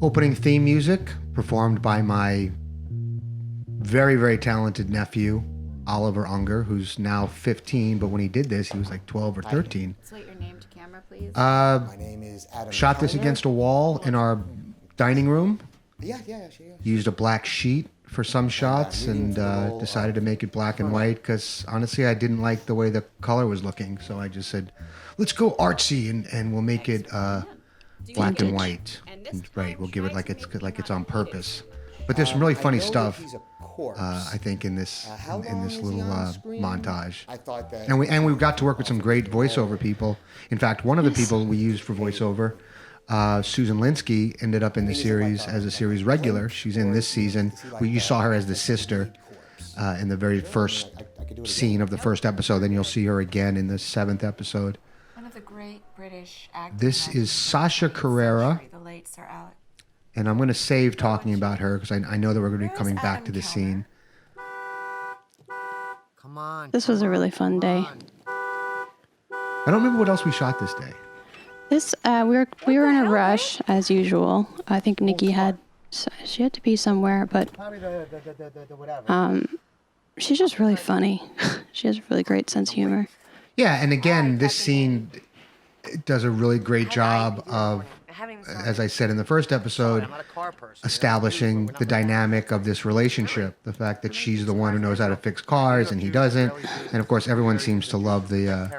Opening theme music performed by my very, very talented nephew, Oliver Unger, who's now 15, but when he did this, he was like 12 or 13. Slate your name to camera, please. My name is Adam. Shot this against a wall in our dining room. Yeah. Used a black sheet for some shots and decided to make it black and white because honestly, I didn't like the way the color was looking. So I just said, let's go artsy and we'll make it black and white. Right, we'll give it like it's on purpose. But there's some really funny stuff. I think in this little montage, and we got to work with some great voiceover people. In fact, one of the people we used for voiceover, Susan Linsky, ended up in the series as a series regular. She's in this season. You saw her as the sister in the very first scene of the first episode. Then you'll see her again in the 7th episode. One of the great British actors. This is Sasha Carrera. The late Sir Alec. And I'm going to save talking about her because I know that we're going to be coming back to this scene. Come on. This was a really fun day. I don't remember what else we shot this day. This we were in a rush as usual. I think Nikki had to be somewhere, but she's just really funny. She has a really great sense of humor. Yeah, and again, this scene does a really great job of, as I said in the first episode, establishing the dynamic of this relationship. The fact that she's the one who knows how to fix cars and he doesn't. And of course, everyone seems to love the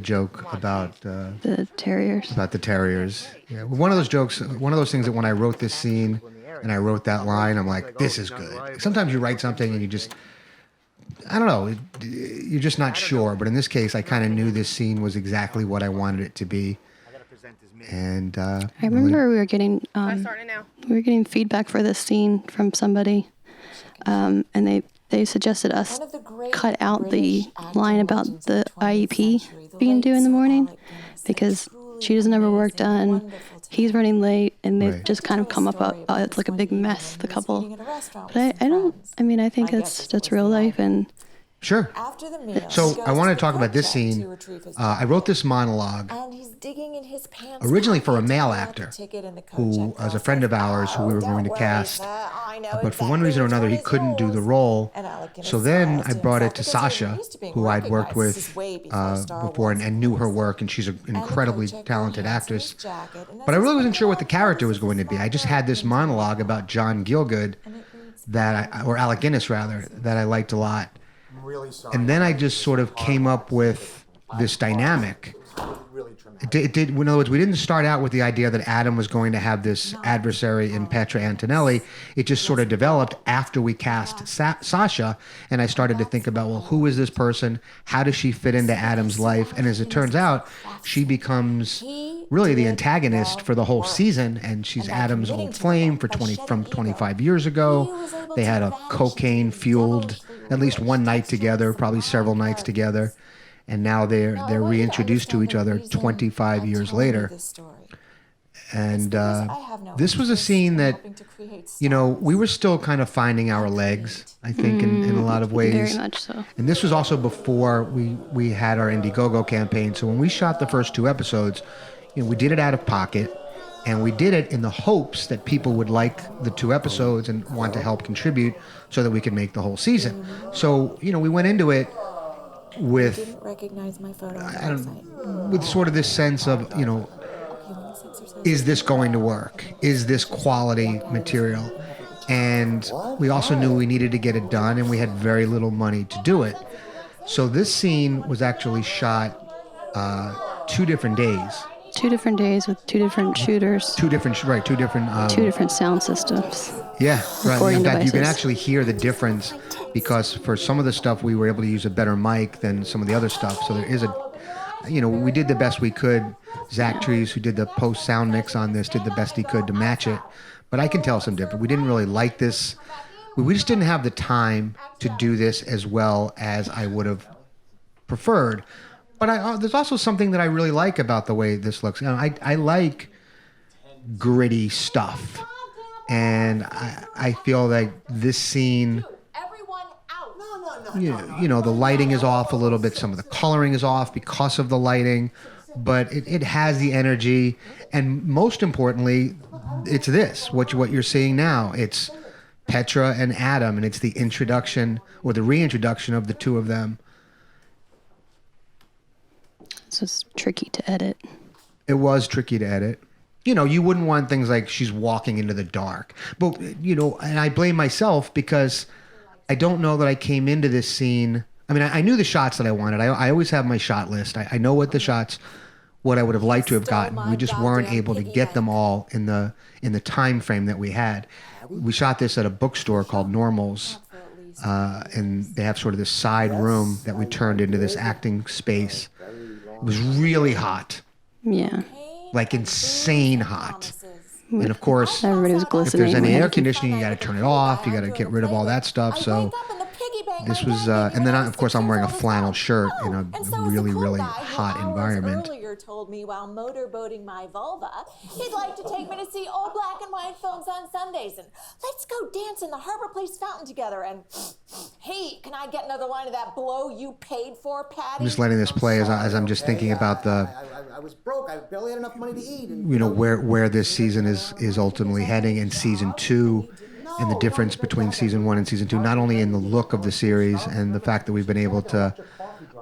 joke about the terriers. About the terriers. Yeah, one of those jokes, one of those things that when I wrote this scene and I wrote that line, I'm like, this is good. Sometimes you write something and you just, I don't know, you're just not sure. But in this case, I kind of knew this scene was exactly what I wanted it to be. And I remember we were getting feedback for this scene from somebody, and they suggested us cut out the line about the IEP being due in the morning because she doesn't have her work done, he's running late, and they've just kind of come up it's like a big mess, the couple. But I think that's real life and. Sure. So I want to talk about this scene. I wrote this monologue originally for a male actor who was a friend of ours who we were going to cast. But for one reason or another, he couldn't do the role. So then I brought it to Sasha, who I'd worked with before and knew her work. And she's an incredibly talented actress. But I really wasn't sure what the character was going to be. I just had this monologue about John Gielgud, or Alec Guinness rather, that I liked a lot. And then I just sort of came up with this dynamic. In other words, we didn't start out with the idea that Adam was going to have this adversary in Petra Antonelli. It just sort of developed after we cast Sasha, and I started to think about, well, who is this person? How does she fit into Adam's life? And as it turns out, she becomes really the antagonist for the whole season, and she's Adam's old flame from 25 years ago. They had a cocaine-fueled at least one night together, probably several nights together. And now they're reintroduced to each other 25 years later. And this was a scene that, we were still kind of finding our legs, I think, in a lot of ways. Very much so. And this was also before we had our Indiegogo campaign. So when we shot the first 2 episodes, we did it out of pocket. And we did it in the hopes that people would like the 2 episodes and want to help contribute so that we could make the whole season. So, we went into it with with sort of this sense of, is this going to work? Is this quality material? And we also knew we needed to get it done, and we had very little money to do it. So this scene was actually shot 2 different days. 2 different days with 2 different shooters. 2 different 2 different sound systems. Yeah, right. In fact, devices. you can actually hear the difference because for some of the stuff we were able to use a better mic than some of the other stuff. So there is we did the best we could. Zach Trees, who did the post sound mix on this, did the best he could to match it. But I can tell some difference. We didn't really like this. We just didn't have the time to do this as well as I would have preferred. But there's also something that I really like about the way this looks. I like gritty stuff. And I feel like this scene, the lighting is off a little bit. Some of the coloring is off because of the lighting. but it has the energy, and most importantly, it's what you're seeing now. It's Petra and Adam, and it's the introduction or the reintroduction of the two of them. So it's tricky to edit. It was tricky to edit. You know, you wouldn't want things like she's walking into the dark. But, you know, and I blame myself because I don't know that I came into this scene. I mean, I knew the shots that I wanted. I always have my shot list. I know what the shots, what I would have liked to have gotten. We just weren't able to get them all in the time frame that we had. We shot this at a bookstore called Normals. And they have sort of this side room that we turned into this acting space. It was really hot. Yeah. Like insane hot. And of course, everybody was glistening. If there's any air conditioning, you got to turn it off. You got to get rid of all that stuff. So this was, and then of course I'm wearing a flannel shirt in a really, really hot environment. Earlier told me while motorboating my vulva, he'd like to take me to see old black and white films on Sundays, and let's go dance in the Harbor Place fountain together. And hey, can I get another line of that blow you paid for, Patty? I'm just letting this play as I'm just thinking about the. I was broke. I barely had enough money to eat. And, you know where this season is ultimately heading in season 2. And the difference between season 1 and season 2, not only in the look of the series and the fact that we've been able to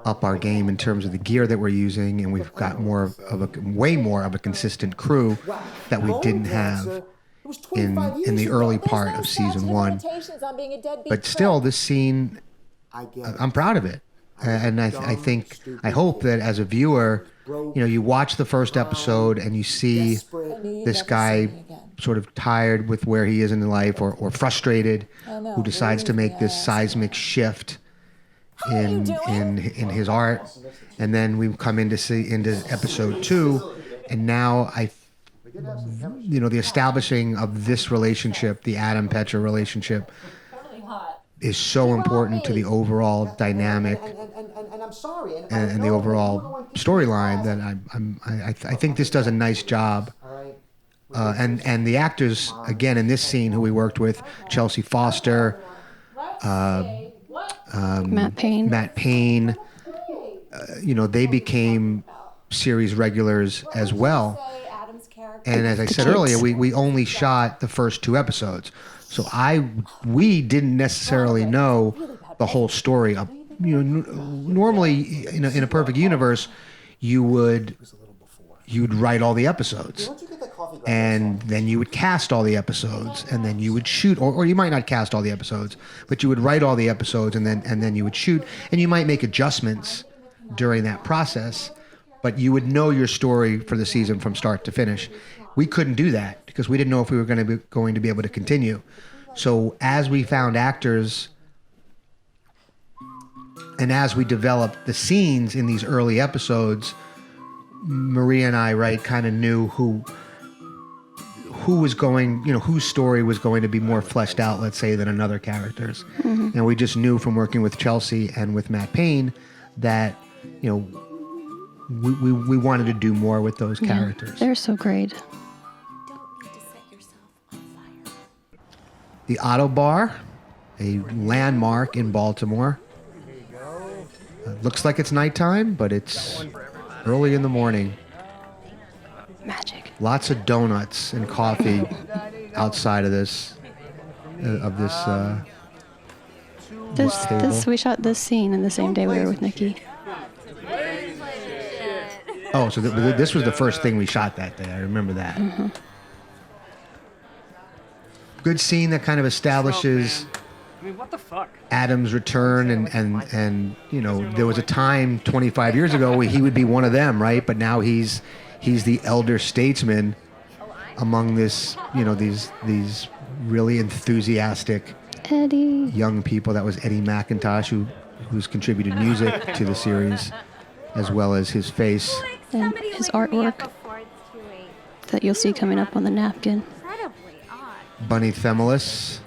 up our game in terms of the gear that we're using, and we've got way more of a consistent crew that we didn't have in the early part of season 1. But still, this scene, I'm proud of it, and I hope that as a viewer, you know, you watch the first episode and you see this guy sort of tired with where he is in life, or frustrated, who decides to make this seismic shift in his art, and then we come into episode 2, and now the establishing of this relationship, the Adam Petra relationship, is so important to the overall dynamic and the overall storyline that I think this does a nice job. And the actors, again, in this scene, who we worked with, Chelsea Foster, Matt Payne, you know, they became series regulars as well. And as I said earlier, we only shot the first 2 episodes. So we didn't necessarily know the whole story. You know, normally in a perfect universe, you'd write all the episodes, and then you would cast all the episodes, and then you would shoot, or you might not cast all the episodes, but you would write all the episodes, and then you would shoot, and you might make adjustments during that process, but you would know your story for the season from start to finish. We couldn't do that because we didn't know if we were going to be able to continue. So as we found actors, and as we developed the scenes in these early episodes, Maria and I, kind of knew who was going, you know, whose story was going to be more fleshed out, let's say, than another character's. Mm-hmm. And we just knew from working with Chelsea and with Matt Payne that, you know, we wanted to do more with those characters. They're so great. Don't need to set yourself on fire. The Auto Bar, a landmark in Baltimore. Looks like it's nighttime, but it's early in the morning. Magic. Lots of donuts and coffee outside of this table. We shot this scene in the same day we were with Nikki. Oh, so this was the first thing we shot that day. I remember that. Mm-hmm. Good scene that kind of establishes what the fuck? Adam's return, and you know, there was a time 25 years ago where he would be one of them, right? But now he's the elder statesman among this, you know, these really enthusiastic Eddie. young people. That was Eddie McIntosh, who's contributed music to the series, as well as his face And his artwork that you'll see coming up on the napkin. Bunny Themelis,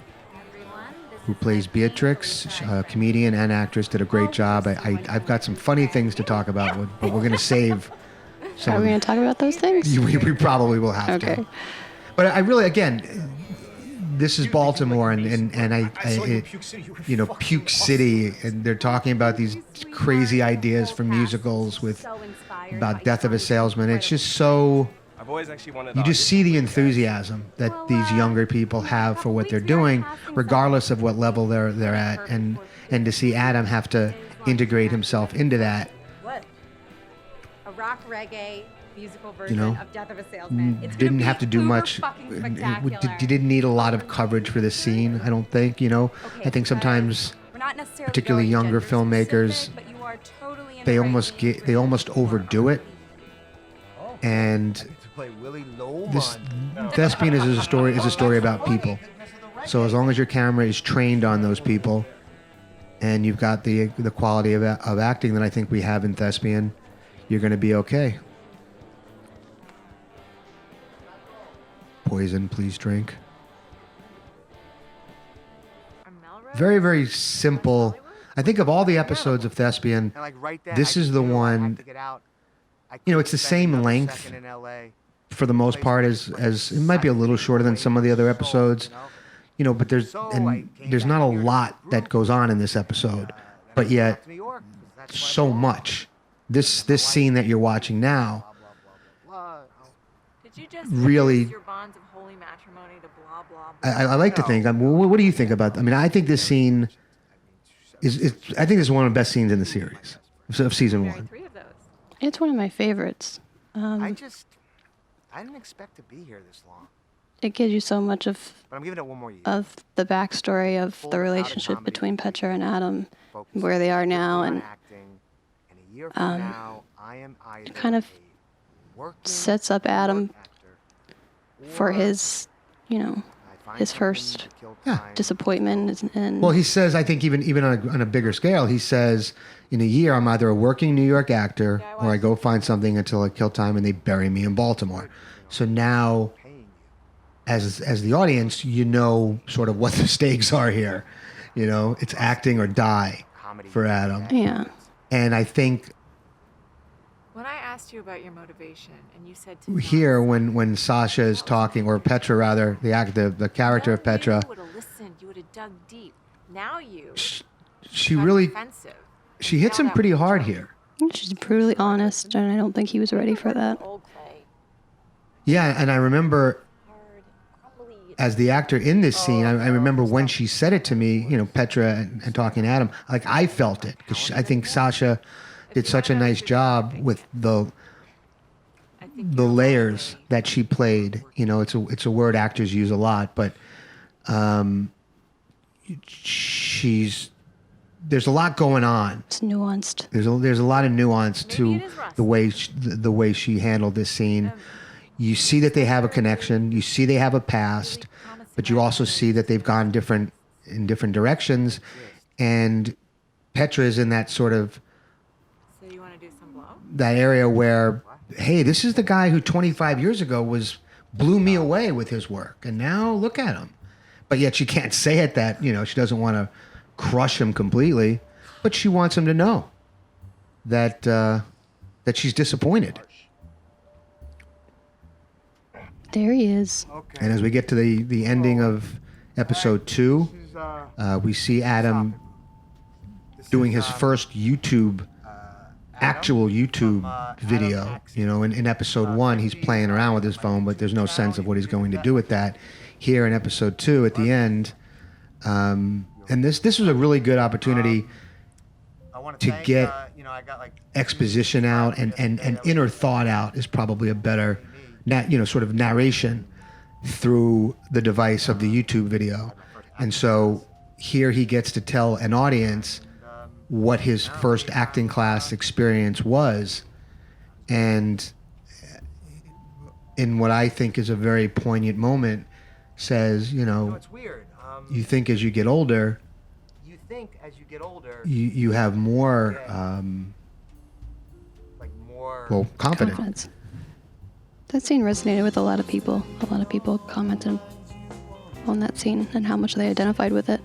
who plays Beatrix, comedian and actress, did a great job. I've got some funny things to talk about, but we're going to save some. Are we going to talk about those things? We probably will have to. But I really, again, this is Baltimore, and you know, Puke City, and they're talking about these crazy ideas for musicals with about Death of a Salesman. It's just so, I've always actually wanted you just see the enthusiasm that these younger people have for what they're doing, regardless of what level they're at. And to see Adam have to integrate himself into that. What? A rock reggae musical version of Death of a Mm, Salesman. It's didn't have to do much. You didn't need a lot of coverage for this scene, I don't think. I think sometimes, particularly younger filmmakers, they almost overdo it. And this Thespian is a story about people. So as long as your camera is trained on those people, and you've got the quality of acting that I think we have in Thespian, you're going to be okay. Poison, please drink. Very, very simple. I think of all the episodes of Thespian, this is the one, it's the same length for the most part as it might be a little shorter than some of the other episodes, but there's not a lot that goes on in this episode, but yet so much. This scene that you're watching now really, I like to think, what do you think about, I think this scene I think this is one of the best scenes in the series of season 1. It's one of my favorites. I didn't expect to be here this long. It gives you so much of But I'm giving it one more year. of the backstory of the relationship between Petra and Adam, where they are now, and it kind of sets up Adam for his, his first disappointment. And well, he says, I think even on a bigger scale, he says, in a year, I'm either a working New York actor or I go find something until I kill time and they bury me in Baltimore. So now, as the audience, sort of what the stakes are here. It's acting or die for Adam. yeah. And I think When I asked you about your motivation, and you said to here, when Sasha is talking, or Petra rather, the character of Petra, you would have listened, you would have dug deep. Now you she really, defensive. she hits him pretty hard here. She's brutally honest, and I don't think he was ready for that. Yeah, and I remember as the actor in this scene, I remember when she said it to me, Petra and talking to Adam, like I felt it, because I think Sasha did such a nice job with the layers that she played. It's a word actors use a lot, but there's a lot going on. It's nuanced. There's a lot of nuance to the way she handled this scene. You see that they have a connection. You see they have a past, but you also see that they've gone in different directions. And Petra is in that sort of that area where, hey, this is the guy who 25 years ago blew me away with his work, and now look at him. But yet she can't say it that, she doesn't want to crush him completely, but she wants him to know that she's disappointed. There he is. And as we get to the ending of episode 2, we see Adam doing his first actual YouTube video. In episode 1, he's playing around with his phone, but there's no sense of what he's going to do with that. Here in episode 2, at the end, and this was a really good opportunity to get exposition out and inner thought out is probably a better, sort of narration through the device of the YouTube video. And so here he gets to tell an audience what his first acting class experience was, and in what I think is a very poignant moment, says, it's weird. you think as you get older, you have more, confidence. That scene resonated with a lot of people. A lot of people commented on that scene and how much they identified with it.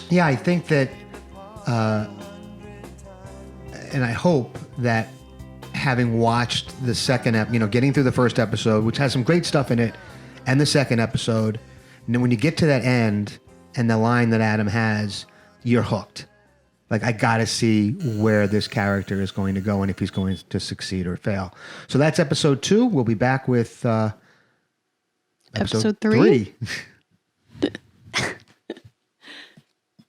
Yeah, I think that, and I hope that having watched the second getting through the first episode, which has some great stuff in it, and the second episode, and then when you get to that end and the line that Adam has, you're hooked. Like, I got to see where this character is going to go and if he's going to succeed or fail. So that's episode 2. We'll be back with episode 3.